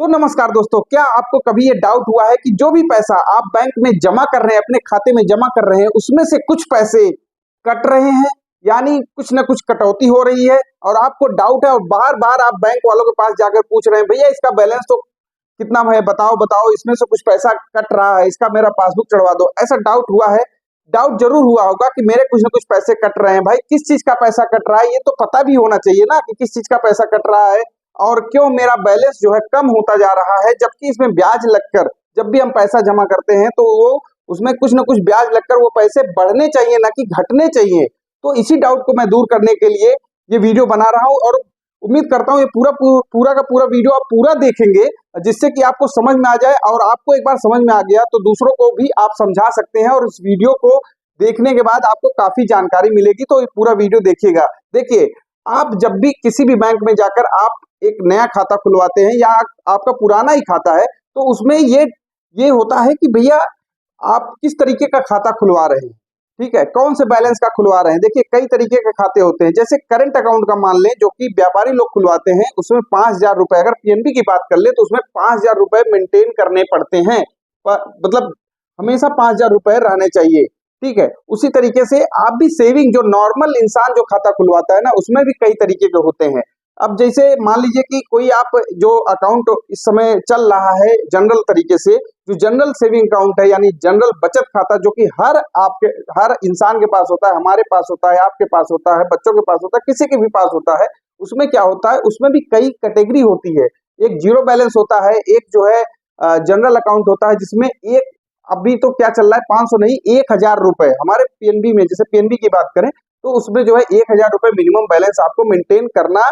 तो नमस्कार दोस्तों, क्या आपको कभी ये डाउट हुआ है कि जो भी पैसा आप बैंक में जमा कर रहे हैं, अपने खाते में जमा कर रहे हैं, उसमें से कुछ पैसे कट रहे हैं, यानी कुछ ना कुछ कटौती हो रही है और आपको डाउट है और बार बार आप बैंक वालों के पास जाकर पूछ रहे हैं, भैया इसका बैलेंस तो कितना है, बताओ बताओ, इसमें से कुछ पैसा कट रहा है, इसका मेरा पासबुक चढ़वा दो। ऐसा डाउट हुआ है? डाउट जरूर हुआ होगा कि मेरे कुछ ना कुछ पैसे कट रहे हैं। भाई, किस चीज का पैसा कट रहा है ये तो पता भी होना चाहिए ना, कि किस चीज का पैसा कट रहा है और क्यों मेरा बैलेंस जो है कम होता जा रहा है, जबकि इसमें ब्याज लगकर, जब भी हम पैसा जमा करते हैं तो वो उसमें कुछ ना कुछ ब्याज लगकर वो पैसे बढ़ने चाहिए, ना कि घटने चाहिए। तो इसी डाउट को मैं दूर करने के लिए ये वीडियो बना रहा हूं और उम्मीद करता हूं ये पूरा का पूरा वीडियो आप पूरा देखेंगे, जिससे कि आपको समझ में आ जाए और आपको एक बार समझ में आ गया तो दूसरों को भी आप समझा सकते हैं और इस वीडियो को देखने के बाद आपको काफी जानकारी मिलेगी। तो ये पूरा वीडियो देखिएगा। देखिए, आप जब भी किसी भी बैंक में जाकर आप एक नया खाता खुलवाते हैं या आपका पुराना ही खाता है, तो उसमें ये होता है कि भैया आप किस तरीके का खाता खुलवा रहे हैं, ठीक है, कौन से बैलेंस का खुलवा रहे हैं। देखिए, कई तरीके के खाते होते हैं, जैसे करंट अकाउंट का मान लें, जो कि व्यापारी लोग खुलवाते हैं, उसमें 5,000 रुपए, अगर पीएनबी की बात कर ले तो उसमें 5,000 रुपए मेंटेन करने पड़ते हैं, मतलब हमेशा 5,000 रुपए रहने चाहिए, ठीक है। उसी तरीके से आप भी सेविंग, जो नॉर्मल इंसान जो खाता खुलवाता है ना, उसमें भी कई तरीके के होते हैं। अब जैसे मान लीजिए कि कोई आप जो अकाउंट इस समय चल रहा है जनरल तरीके से, जो जनरल सेविंग अकाउंट है, यानी जनरल बचत खाता, जो कि हर इंसान के पास होता है, हमारे पास होता है, आपके पास होता है, बच्चों के पास होता है, किसी के भी पास होता है। उसमें क्या होता है, उसमें भी कई कैटेगरी होती है। एक जीरो बैलेंस होता है, एक जो है जनरल अकाउंट होता है, जिसमें एक अभी तो क्या चल रहा है, 500 नहीं 1,000 रुपए हमारे पीएनबी में, जैसे पीएनबी की बात करें तो उसमें जो है 1,000 रुपए मिनिमम बैलेंस आपको मेंटेन करना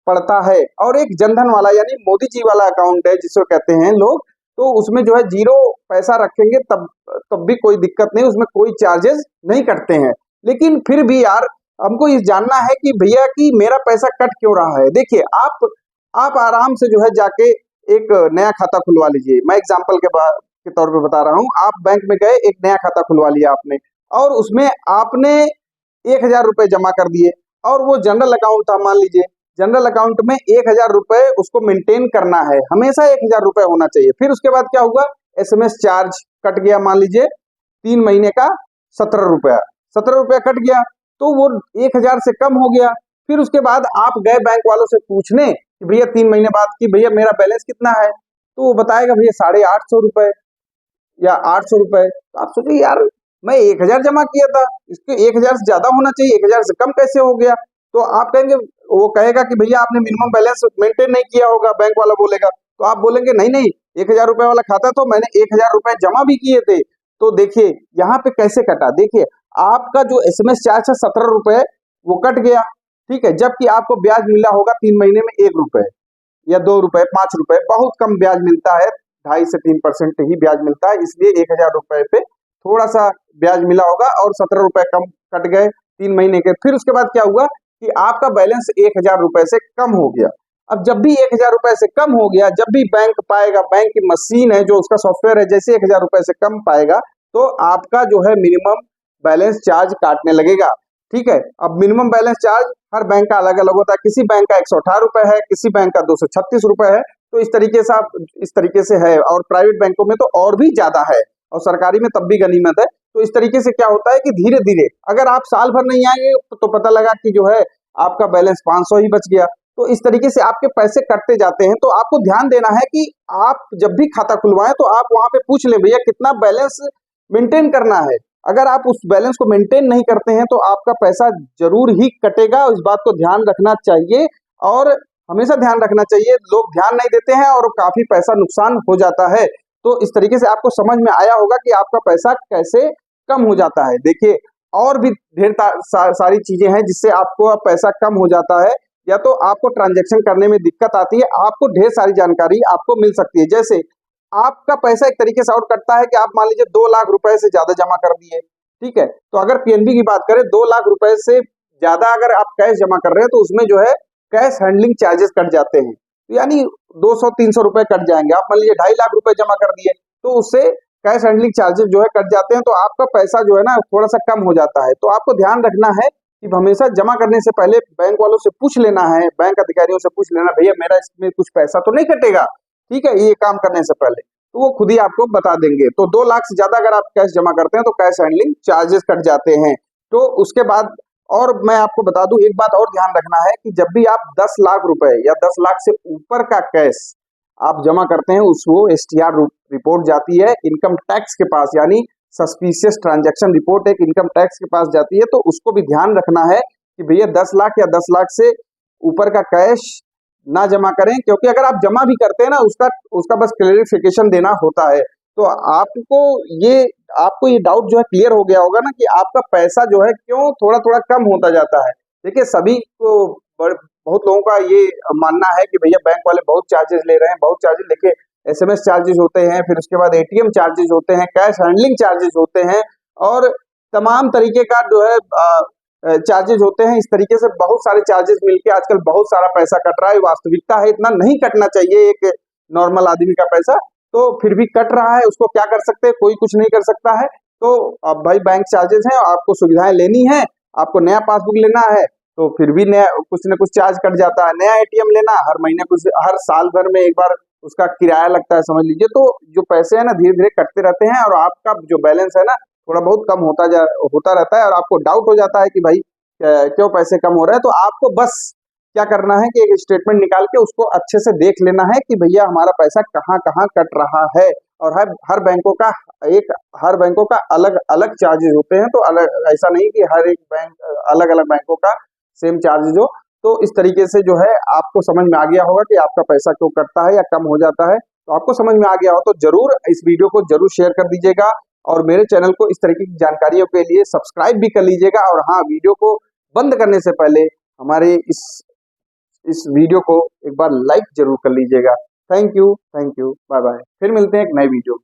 पड़ता है। और एक जनधन वाला, यानी मोदी जी वाला अकाउंट है जिसको कहते हैं लोग, तो उसमें जो है जीरो पैसा रखेंगे तब भी कोई दिक्कत नहीं, उसमें कोई चार्जेस नहीं कटते हैं। लेकिन फिर भी यार, हमको ये जानना है कि भैया कि मेरा पैसा कट क्यों रहा है। देखिए, आप आराम से जो है जाके एक नया खाता खुलवा लीजिए। मैं एग्जाम्पल के तौर पे बता रहा हूँ। आप बैंक में गए, एक नया खाता खुलवा लिया आपने, और उसमें आपने 1,000 रुपए जमा कर दिए, और वो जनरल अकाउंट था, मान लीजिए जनरल अकाउंट में 1,000 रुपए उसको मेंटेन करना है, हमेशा 1,000 रुपए होना चाहिए। फिर उसके बाद क्या हुआ, एसएमएस चार्ज कट गया, मान लीजिए 3 महीने का 17 रुपया कट गया, तो वो 1,000 से कम हो गया। फिर उसके बाद आप गए बैंक वालों से पूछने कि भैया 3 महीने बाद कि भैया मेरा बैलेंस कितना है, तो वो बताएगा भैया 850 रुपए या 800 रुपए। तो आप सोचिए यार, मैं 1,000 जमा किया था, इसके 1,000 से ज्यादा होना चाहिए, 1,000 से कम कैसे हो गया। तो आप कहेंगे, वो कहेगा कि भैया आपने मिनिमम बैलेंस मेंटेन नहीं किया होगा, बैंक वाला बोलेगा। तो आप बोलेंगे नहीं नहीं, 1,000 रुपए वाला खाता तो मैंने 1,000 रुपए जमा भी किए थे। तो देखिए यहाँ पे कैसे कटा। देखिए, आपका जो एसएमएस चार्ज है 17 रुपए, वो कट गया, ठीक है, जबकि आपको ब्याज मिला होगा 3 महीने में 1 रुपए या 2 रुपए, 5 रुपए, बहुत कम ब्याज मिलता है, 2.5 से 3% ही ब्याज मिलता है। इसलिए 1,000 रुपए पे थोड़ा सा ब्याज मिला होगा और 17 रुपए कम कट गए 3 महीने के। फिर उसके बाद क्या हुआ कि आपका बैलेंस 1,000 रुपए से कम हो गया। अब जब भी 1,000 रुपए से कम हो गया, जब भी बैंक पाएगा, बैंक की मशीन है जो उसका सॉफ्टवेयर है, जैसे 1,000 रुपए से कम पाएगा तो आपका जो है मिनिमम बैलेंस चार्ज काटने लगेगा, ठीक है। अब मिनिमम बैलेंस चार्ज हर बैंक का अलग अलग होता है, किसी बैंक का 118 रुपए है, किसी बैंक का 236 रुपए है। तो इस तरीके से है, और प्राइवेट बैंकों में तो और भी ज्यादा है, और सरकारी में तब भी गनीमत है। तो इस तरीके से क्या होता है कि धीरे धीरे, अगर आप साल भर नहीं आएंगे तो पता लगा कि जो है आपका बैलेंस 500 ही बच गया। तो इस तरीके से आपके पैसे कटते जाते हैं। तो आपको ध्यान देना है कि आप जब भी खाता खुलवाएं तो आप वहां पे पूछ लें, भैया कितना बैलेंस मेंटेन करना है। अगर आप उस बैलेंस को मेंटेन नहीं करते हैं तो आपका पैसा जरूर ही कटेगा। इस बात को ध्यान रखना चाहिए, और हमेशा ध्यान रखना चाहिए। लोग ध्यान नहीं देते हैं और काफी पैसा नुकसान हो जाता है। तो इस तरीके से आपको समझ में आया होगा कि आपका पैसा कैसे कम हो जाता है। देखिए, और भी ढेर सारी चीजें हैं जिससे आपको पैसा कम हो जाता है, या तो आपको ट्रांजैक्शन करने में दिक्कत आती है, आपको ढेर सारी जानकारी आपको मिल सकती है। जैसे आपका पैसा एक तरीके से और कटता है कि आप मान लीजिए 2 लाख रुपए से ज्यादा जमा कर दिए, ठीक है, तो अगर पीएनबी की बात करें, 2 लाख रुपए से ज्यादा अगर आप कैश जमा कर रहे हैं तो उसमें जो है कैश हैंडलिंग चार्जेस कट जाते हैं, यानी 200-300 रुपए कट जाएंगे। आप मान लीजिए 2.5 लाख रुपए जमा कर दिए तो उससे कैश हैंडलिंग चार्जेस जो है कट जाते हैं, तो आपका पैसा जो है ना थोड़ा सा कम हो जाता है। तो आपको ध्यान रखना है कि हमेशा जमा करने से पहले बैंक वालों से पूछ लेना है, बैंक अधिकारियों से पूछ लेना, भैया मेरा इसमें कुछ पैसा तो नहीं कटेगा। ठीक है, ये काम करने से पहले तो वो खुद ही आपको बता देंगे। तो 2 लाख से ज्यादा अगर आप कैश जमा करते हैं तो कैश हैंडलिंग चार्जेस कट जाते हैं। तो उसके बाद और मैं आपको बता दूं, एक बात और ध्यान रखना है कि जब भी आप 10 लाख रुपए या 10 लाख से ऊपर का कैश आप जमा करते हैं, उसको STR रिपोर्ट जाती है इनकम टैक्स के पास, यानी सस्पिशियस ट्रांजैक्शन रिपोर्ट एक इनकम टैक्स के पास जाती है। तो उसको भी ध्यान रखना है कि भैया 10 लाख या 10 लाख से ऊपर का कैश ना जमा करें, क्योंकि अगर आप जमा भी करते हैं ना, उसका उसका बस क्लेरिफिकेशन देना होता है। तो ये आपको ये डाउट जो है क्लियर हो गया होगा ना कि आपका पैसा जो है क्यों थोड़ा थोड़ा कम होता जाता है। देखिए, सभी को बहुत लोगों का ये मानना है कि भैया बैंक वाले बहुत चार्जेस ले रहे हैं, बहुत चार्जेस। देखिए, SMS चार्जेस होते हैं, फिर उसके बाद ATM चार्जेस होते हैं, कैश हैंडलिंग चार्जेस होते हैं, और तमाम तरीके का जो है चार्जेस होते हैं। इस तरीके से बहुत सारे चार्जेस मिलके आजकल बहुत सारा पैसा कट रहा है। वास्तविकता है इतना नहीं कटना चाहिए एक नॉर्मल आदमी का पैसा, तो फिर भी कट रहा है। उसको क्या कर सकते हैं, कोई कुछ नहीं कर सकता है। तो अब भाई बैंक चार्जेस हैं, आपको सुविधाएं लेनी है, आपको नया पासबुक लेना है तो फिर भी नया कुछ न कुछ चार्ज कट जाता है। नया ATM लेना, हर महीने कुछ, हर साल भर में एक बार उसका किराया लगता है, समझ लीजिए। तो जो पैसे हैं ना धीरे धीरे कटते रहते हैं, और आपका जो बैलेंस है ना थोड़ा बहुत कम होता रहता है, और आपको डाउट हो जाता है कि भाई क्यों पैसे कम हो रहे हैं। तो आपको बस क्या करना है कि एक स्टेटमेंट निकाल के उसको अच्छे से देख लेना है कि भैया हमारा पैसा कहाँ कहाँ कट रहा है। और हर बैंकों का अलग अलग चार्जेस होते हैं। तो अलग, ऐसा नहीं कि हर एक बैंक अलग अलग बैंकों का सेम चार्जेस हो। तो इस तरीके से जो है आपको समझ में आ गया होगा कि आपका पैसा क्यों कटता है या कम हो जाता है। तो आपको समझ में आ गया हो तो जरूर इस वीडियो को जरूर शेयर कर दीजिएगा, और मेरे चैनल को इस तरीके की जानकारियों के लिए सब्सक्राइब भी कर लीजिएगा। और हाँ, वीडियो को बंद करने से पहले हमारे इस वीडियो को एक बार लाइक जरूर कर लीजिएगा। Thank you, bye bye. फिर मिलते हैं एक नई वीडियो।